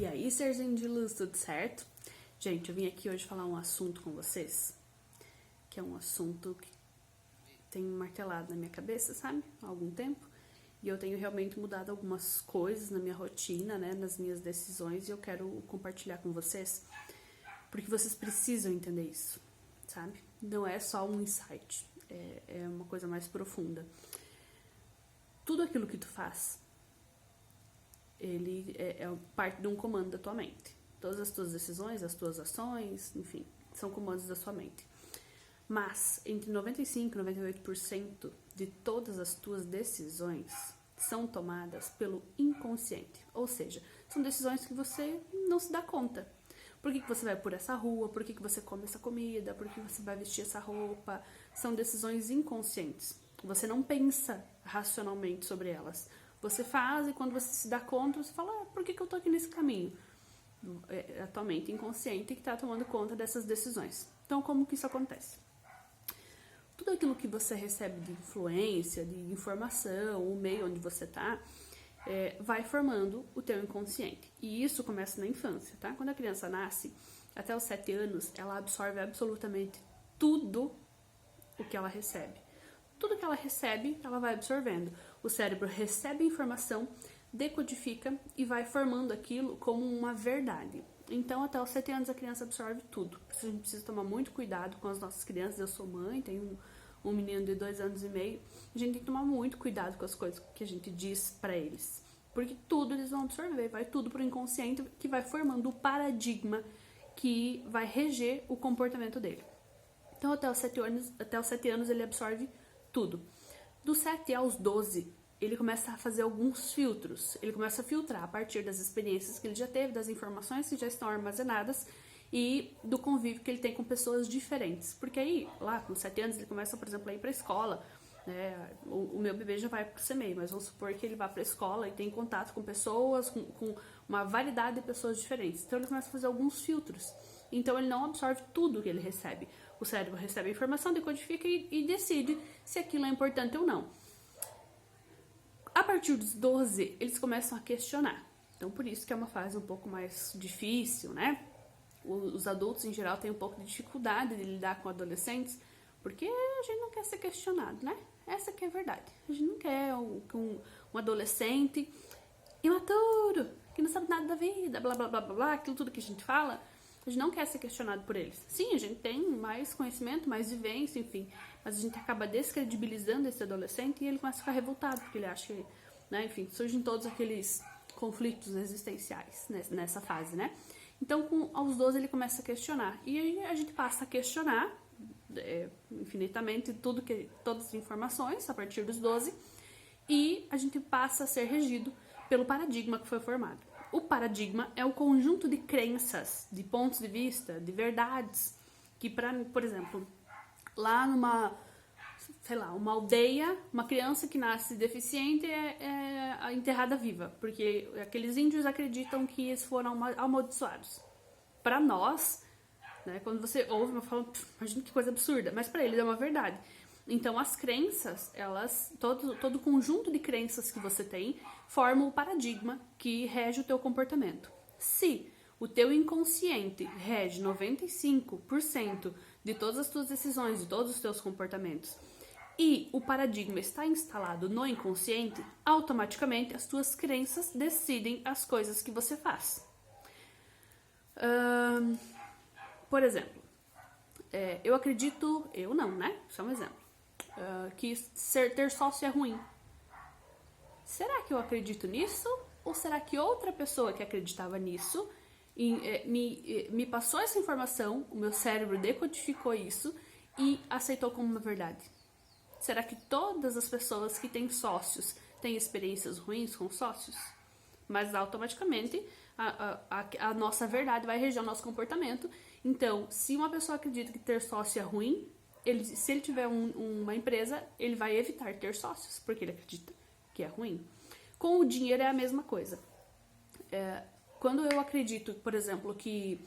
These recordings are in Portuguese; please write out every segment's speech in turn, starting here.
E aí, serzinho de luz, tudo certo? Gente, eu vim aqui hoje falar um assunto com vocês, que é um assunto que tem martelado na minha cabeça, sabe? Há algum tempo. E eu tenho realmente mudado algumas coisas na minha rotina, né? Nas minhas decisões, e eu quero compartilhar com vocês, porque vocês precisam entender isso, sabe? Não é só um insight, é uma coisa mais profunda. Tudo aquilo que tu faz, ele é parte de um comando da tua mente. Todas as tuas decisões, as tuas ações, enfim, são comandos da sua mente. Mas entre 95% e 98% de todas as tuas decisões são tomadas pelo inconsciente. Ou seja, são decisões que você não se dá conta. Por que você vai por essa rua? Por que você come essa comida? Por que você vai vestir essa roupa? São decisões inconscientes. Você não pensa racionalmente sobre elas. Você faz e quando você se dá conta, você fala, por que eu tô aqui nesse caminho? É a tua mente inconsciente que está tomando conta dessas decisões. Então, como que isso acontece? Tudo aquilo que você recebe de influência, de informação, o meio onde você está, vai formando o teu inconsciente. E isso começa na infância, tá? Quando a criança nasce, até os 7 anos, ela absorve absolutamente tudo o que ela recebe. Tudo que ela recebe, ela vai absorvendo. O cérebro recebe a informação, decodifica e vai formando aquilo como uma verdade. Então, até os 7 anos, a criança absorve tudo. A gente precisa tomar muito cuidado com as nossas crianças. Eu sou mãe, tenho um menino de 2 anos e meio. A gente tem que tomar muito cuidado com as coisas que a gente diz pra eles. Porque tudo eles vão absorver, vai tudo pro inconsciente, que vai formando o paradigma que vai reger o comportamento dele. Então, até os 7 anos ele absorve tudo. Dos 7 aos 12, ele começa a fazer alguns filtros. Ele começa a filtrar a partir das experiências que ele já teve, das informações que já estão armazenadas e do convívio que ele tem com pessoas diferentes. Porque aí, lá com 7 anos, ele começa, por exemplo, a ir pra escola. Né? O meu bebê já vai pro CMEI, mas vamos supor que ele vá pra escola e tem contato com pessoas, com uma variedade de pessoas diferentes. Então, ele começa a fazer alguns filtros. Então, ele não absorve tudo que ele recebe. O cérebro recebe a informação, decodifica e decide se aquilo é importante ou não. A partir dos 12, eles começam a questionar. Então, por isso que é uma fase um pouco mais difícil, né? Os adultos, em geral, têm um pouco de dificuldade de lidar com adolescentes, porque a gente não quer ser questionado, né? Essa que é a verdade. A gente não quer um adolescente imaturo, que não sabe nada da vida, blá, blá, blá, blá, blá, aquilo tudo que a gente fala. A gente não quer ser questionado por eles. Sim, a gente tem mais conhecimento, mais vivência, enfim. Mas a gente acaba descredibilizando esse adolescente e ele começa a ficar revoltado, porque ele acha que, né, enfim, surgem todos aqueles conflitos existenciais nessa fase, né? Então, aos 12 ele começa a questionar. E aí a gente passa a questionar infinitamente todas as informações a partir dos 12. E a gente passa a ser regido pelo paradigma que foi formado. O paradigma é o conjunto de crenças, de pontos de vista, de verdades, que por exemplo, lá numa, uma aldeia, uma criança que nasce deficiente é enterrada viva, porque aqueles índios acreditam que eles foram amaldiçoados. Para nós, né, quando você ouve, eu falo, imagina que coisa absurda, mas para eles é uma verdade. Então, as crenças, todo conjunto de crenças que você tem forma o paradigma que rege o teu comportamento. Se o teu inconsciente rege 95% de todas as tuas decisões, de todos os teus comportamentos, e o paradigma está instalado no inconsciente, automaticamente as tuas crenças decidem as coisas que você faz. Por exemplo, eu acredito, eu não, né? Só um exemplo. Que ter sócio é ruim. Será que eu acredito nisso? Ou será que outra pessoa que acreditava nisso me passou essa informação, o meu cérebro decodificou isso e aceitou como uma verdade? Será que todas as pessoas que têm sócios têm experiências ruins com sócios? Mas automaticamente a nossa verdade vai reger o nosso comportamento. Então, se uma pessoa acredita que ter sócio é ruim, se ele tiver uma empresa, ele vai evitar ter sócios, porque ele acredita que é ruim. Com o dinheiro é a mesma coisa. Quando eu acredito, por exemplo, que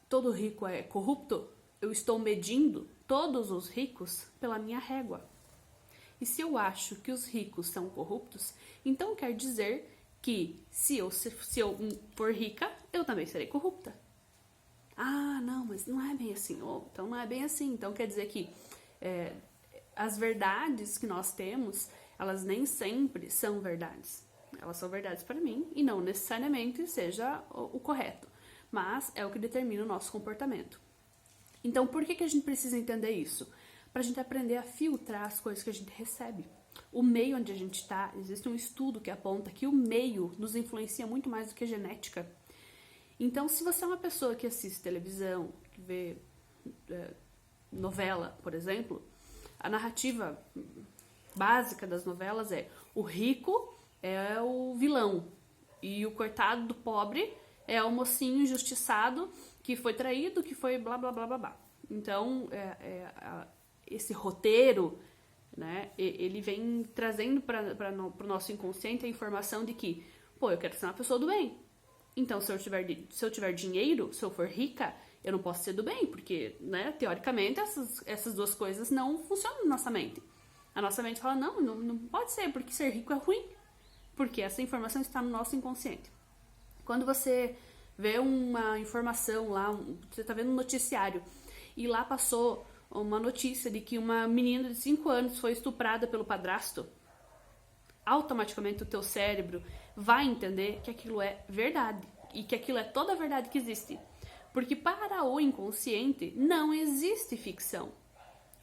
todo rico é corrupto, eu estou medindo todos os ricos pela minha régua. E se eu acho que os ricos são corruptos, então quer dizer que se eu for rica, eu também serei corrupta. Ah, não, mas não é bem assim. Então não é bem assim. Então quer dizer que as verdades que nós temos, elas nem sempre são verdades. Elas são verdades para mim e não necessariamente seja o correto. Mas é o que determina o nosso comportamento. Então por que a gente precisa entender isso? Para a gente aprender a filtrar as coisas que a gente recebe. O meio onde a gente está, existe um estudo que aponta que o meio nos influencia muito mais do que a genética. Então, se você é uma pessoa que assiste televisão, que vê novela, por exemplo, a narrativa básica das novelas é o rico é o vilão e o coitado do pobre é o mocinho injustiçado que foi traído, que foi blá, blá, blá, blá, blá. Então, esse roteiro, né, ele vem trazendo para o nosso inconsciente a informação de que, eu quero ser uma pessoa do bem. Então, se eu tiver dinheiro, se eu for rica, eu não posso ser do bem, porque, né, teoricamente, essas duas coisas não funcionam na nossa mente. A nossa mente fala, não pode ser, porque ser rico é ruim. Porque essa informação está no nosso inconsciente. Quando você vê uma informação lá, você está vendo um noticiário, e lá passou uma notícia de que uma menina de 5 anos foi estuprada pelo padrasto, automaticamente o teu cérebro vai entender que aquilo é verdade e que aquilo é toda a verdade que existe. Porque para o inconsciente não existe ficção.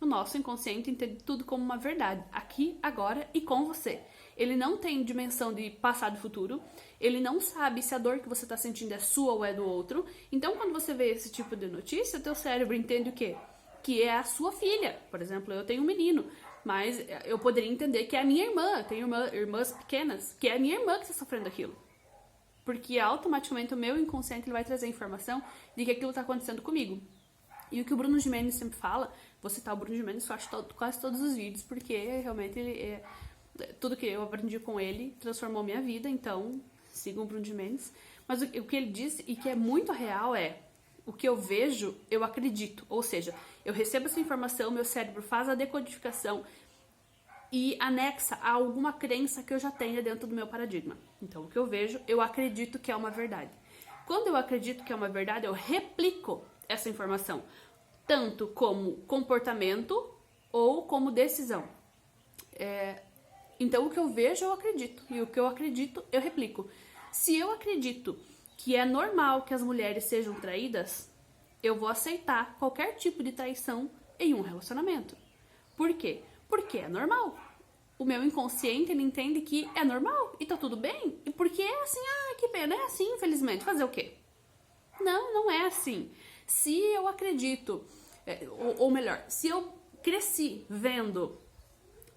O nosso inconsciente entende tudo como uma verdade, aqui, agora e com você. Ele não tem dimensão de passado e futuro, ele não sabe se a dor que você está sentindo é sua ou é do outro. Então, quando você vê esse tipo de notícia, o teu cérebro entende o quê? Que é a sua filha. Por exemplo, eu tenho um menino, mas eu poderia entender que é a minha irmã, eu tenho irmãs pequenas, que é a minha irmã que está sofrendo aquilo. Porque automaticamente o meu inconsciente ele vai trazer a informação de que aquilo está acontecendo comigo. E o que o Bruno Gimenez sempre fala, vou citar o Bruno Gimenez, eu acho quase todos os vídeos, porque realmente tudo que eu aprendi com ele transformou minha vida, então sigam o Bruno Gimenez. Mas o que ele diz, e que é muito real, é o que eu vejo, eu acredito. Ou seja, eu recebo essa informação, meu cérebro faz a decodificação e anexa a alguma crença que eu já tenha dentro do meu paradigma. Então, o que eu vejo, eu acredito que é uma verdade. Quando eu acredito que é uma verdade, eu replico essa informação, tanto como comportamento ou como decisão. Então, o que eu vejo, eu acredito. E o que eu acredito, eu replico. Se eu acredito que é normal que as mulheres sejam traídas, eu vou aceitar qualquer tipo de traição em um relacionamento. Por quê? Porque é normal. O meu inconsciente, ele entende que é normal e tá tudo bem. E porque é assim, que pena, é assim, infelizmente. Fazer o quê? Não é assim. Se eu acredito, ou melhor, se eu cresci vendo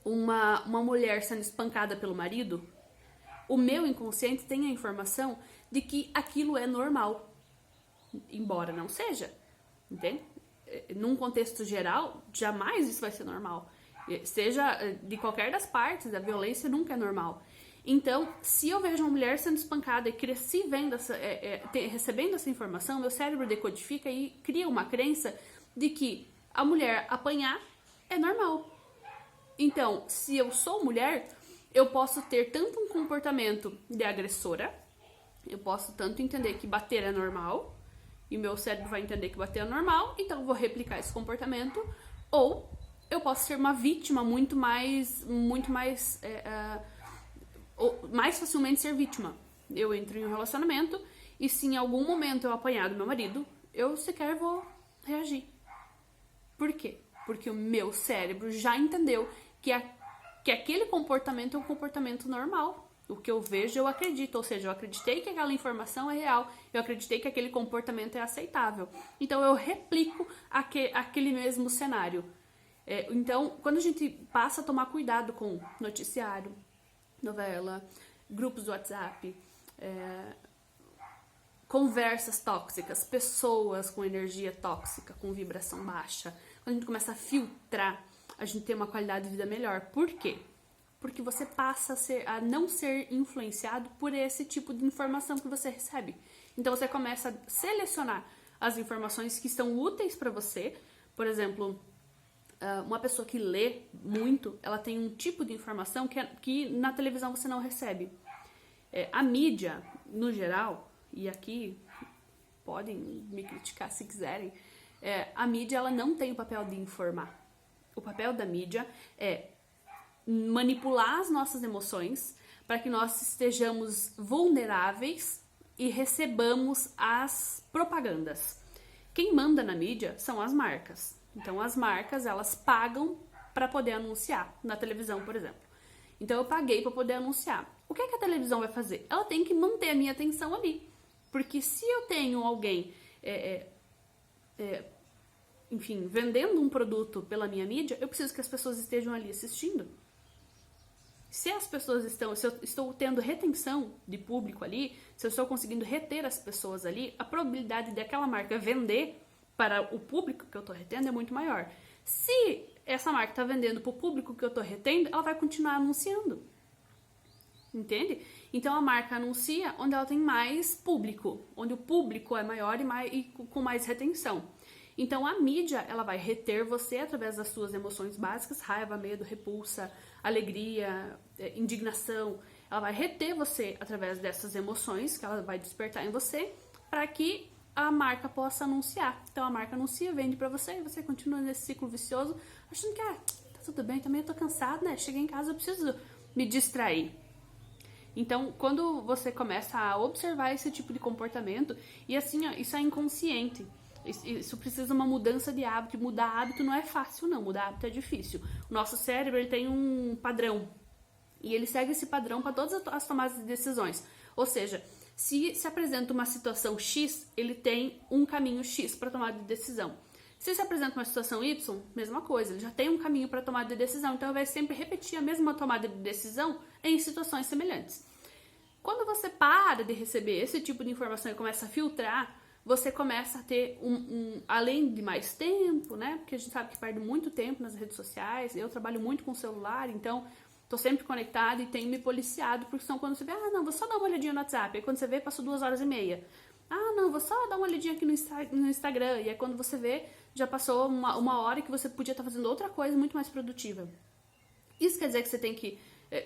uma mulher sendo espancada pelo marido, o meu inconsciente tem a informação de que aquilo é normal, embora não seja, entende? Num contexto geral, jamais isso vai ser normal. Seja de qualquer das partes, a violência nunca é normal. Então, se eu vejo uma mulher sendo espancada e cresci vendo recebendo essa informação, meu cérebro decodifica e cria uma crença de que a mulher apanhar é normal. Então, se eu sou mulher, eu posso ter tanto um comportamento de agressora, eu posso tanto entender que bater é normal, e meu cérebro vai entender que bater é normal, então eu vou replicar esse comportamento, ou eu posso ser uma vítima mais facilmente ser vítima. Eu entro em um relacionamento e se em algum momento eu apanhar do meu marido, eu sequer vou reagir. Por quê? Porque o meu cérebro já entendeu que aquele comportamento é um comportamento normal. O que eu vejo, eu acredito. Ou seja, eu acreditei que aquela informação é real. Eu acreditei que aquele comportamento é aceitável. Então, eu replico aquele mesmo cenário. Então, quando a gente passa a tomar cuidado com noticiário, novela, grupos do WhatsApp, conversas tóxicas, pessoas com energia tóxica, com vibração baixa, quando a gente começa a filtrar, a gente tem uma qualidade de vida melhor. Por quê? Porque você passa a não ser influenciado por esse tipo de informação que você recebe. Então você começa a selecionar as informações que são úteis para você. Por exemplo, uma pessoa que lê muito, ela tem um tipo de informação que na televisão você não recebe. A mídia, no geral, e aqui podem me criticar se quiserem, a mídia ela não tem o papel de informar. O papel da mídia é manipular as nossas emoções para que nós estejamos vulneráveis e recebamos as propagandas. Quem manda na mídia são as marcas. Então as marcas, elas pagam para poder anunciar na televisão, por exemplo. Então eu paguei para poder anunciar. O que é que a televisão vai fazer? Ela tem que manter a minha atenção ali. Porque se eu tenho alguém, enfim, vendendo um produto pela minha mídia, eu preciso que as pessoas estejam ali assistindo. Se as pessoas se eu estou tendo retenção de público ali, se eu estou conseguindo reter as pessoas ali, a probabilidade daquela marca vender para o público que eu estou retendo é muito maior. Se essa marca está vendendo para o público que eu estou retendo, ela vai continuar anunciando. Entende? Então a marca anuncia onde ela tem mais público, onde o público é maior e com mais retenção. Então a mídia, ela vai reter você através das suas emoções básicas, raiva, medo, repulsa, alegria, indignação. Ela vai reter você através dessas emoções que ela vai despertar em você para que a marca possa anunciar. Então a marca anuncia, vende para você e você continua nesse ciclo vicioso, achando que tá tudo bem, também eu tô cansado, né? Cheguei em casa, eu preciso me distrair. Então, quando você começa a observar esse tipo de comportamento, e assim, ó, isso é inconsciente. Isso precisa de uma mudança de hábito. Mudar hábito não é fácil, não. Mudar hábito é difícil. O nosso cérebro, ele tem um padrão. E ele segue esse padrão para todas as tomadas de decisões. Ou seja, se apresenta uma situação X, ele tem um caminho X para tomar de decisão. Se apresenta uma situação Y, mesma coisa. Ele já tem um caminho para tomar de decisão. Então, ele vai sempre repetir a mesma tomada de decisão em situações semelhantes. Quando você para de receber esse tipo de informação e começa a filtrar, você começa a ter além de mais tempo, né? Porque a gente sabe que perde muito tempo nas redes sociais. Eu trabalho muito com o celular, então tô sempre conectada e tenho me policiado, porque são quando você vê, não, vou só dar uma olhadinha no WhatsApp. Aí quando você vê, passou 2h30. Não, vou só dar uma olhadinha aqui no Instagram. E aí quando você vê, já passou uma hora que você podia estar fazendo outra coisa muito mais produtiva. Isso quer dizer que você tem que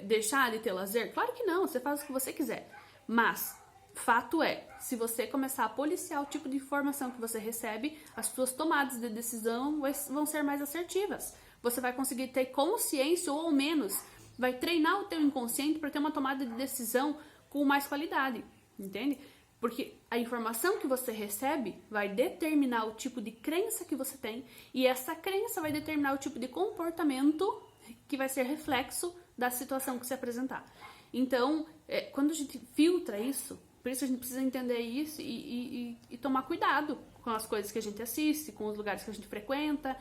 deixar de ter lazer? Claro que não, você faz o que você quiser. Mas fato é, se você começar a policiar o tipo de informação que você recebe, as suas tomadas de decisão vão ser mais assertivas. Você vai conseguir ter consciência, ou ao menos vai treinar o teu inconsciente para ter uma tomada de decisão com mais qualidade, entende? Porque a informação que você recebe vai determinar o tipo de crença que você tem, e essa crença vai determinar o tipo de comportamento que vai ser reflexo da situação que se apresentar. Então, quando a gente filtra isso, por isso a gente precisa entender isso e tomar cuidado com as coisas que a gente assiste, com os lugares que a gente frequenta.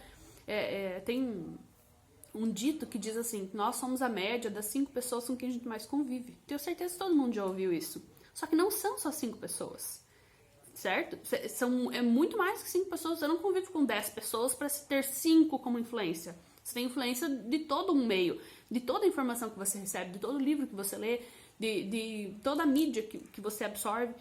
Tem um dito que diz assim, nós somos a média das 5 pessoas com quem a gente mais convive. Tenho certeza que todo mundo já ouviu isso. Só que não são só 5 pessoas, certo? É muito mais que 5 pessoas. Você não convive com 10 pessoas para ter 5 como influência. Você tem influência de todo um meio, de toda a informação que você recebe, de todo o livro que você lê, de toda a mídia que você absorve.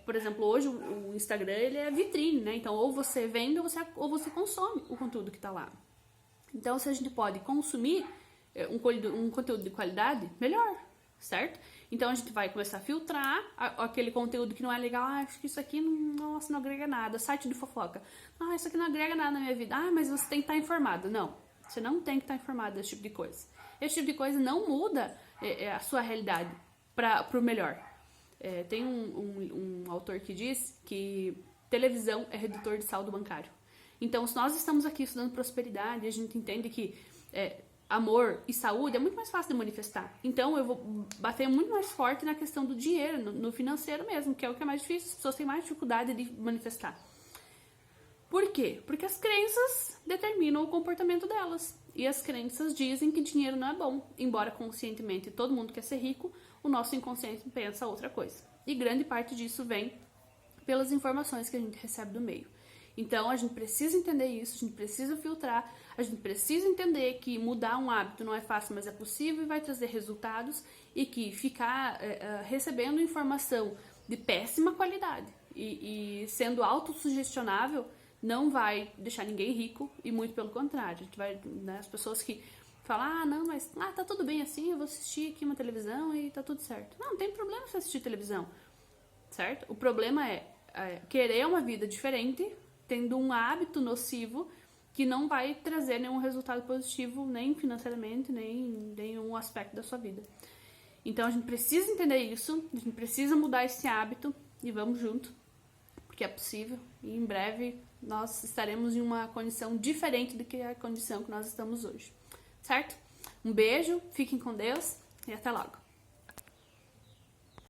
Por exemplo, hoje o Instagram, ele é vitrine, né? Então, ou você vende ou você consome o conteúdo que está lá. Então, se a gente pode consumir um conteúdo de qualidade, melhor, certo? Então, a gente vai começar a filtrar aquele conteúdo que não é legal. Acho que isso aqui não agrega nada. Site de fofoca. Isso aqui não agrega nada na minha vida. Mas você tem que estar informado. Não, você não tem que estar informado desse tipo de coisa. Esse tipo de coisa não muda a sua realidade para o melhor. Tem um autor que diz que televisão é redutor de saldo bancário. Então, se nós estamos aqui estudando prosperidade, a gente entende que amor e saúde é muito mais fácil de manifestar. Então, eu vou bater muito mais forte na questão do dinheiro, no financeiro mesmo, que é o que é mais difícil. As pessoas têm mais dificuldade de manifestar. Por quê? Porque as crenças determinam o comportamento delas. E as crenças dizem que dinheiro não é bom. Embora conscientemente todo mundo quer ser rico, o nosso inconsciente pensa outra coisa. E grande parte disso vem pelas informações que a gente recebe do meio. Então, a gente precisa entender isso, a gente precisa filtrar, a gente precisa entender que mudar um hábito não é fácil, mas é possível e vai trazer resultados, e que ficar recebendo informação de péssima qualidade e sendo autossugestionável não vai deixar ninguém rico, e muito pelo contrário. A gente vai, as pessoas que Falar, ah, não, mas tá tudo bem assim, eu vou assistir aqui uma televisão e tá tudo certo. Não tem problema você assistir televisão, certo? O problema é querer uma vida diferente, tendo um hábito nocivo que não vai trazer nenhum resultado positivo, nem financeiramente, nem em nenhum aspecto da sua vida. Então a gente precisa entender isso, a gente precisa mudar esse hábito e vamos junto, porque é possível. E em breve nós estaremos em uma condição diferente do que a condição que nós estamos hoje, certo? Um beijo, fiquem com Deus e até logo.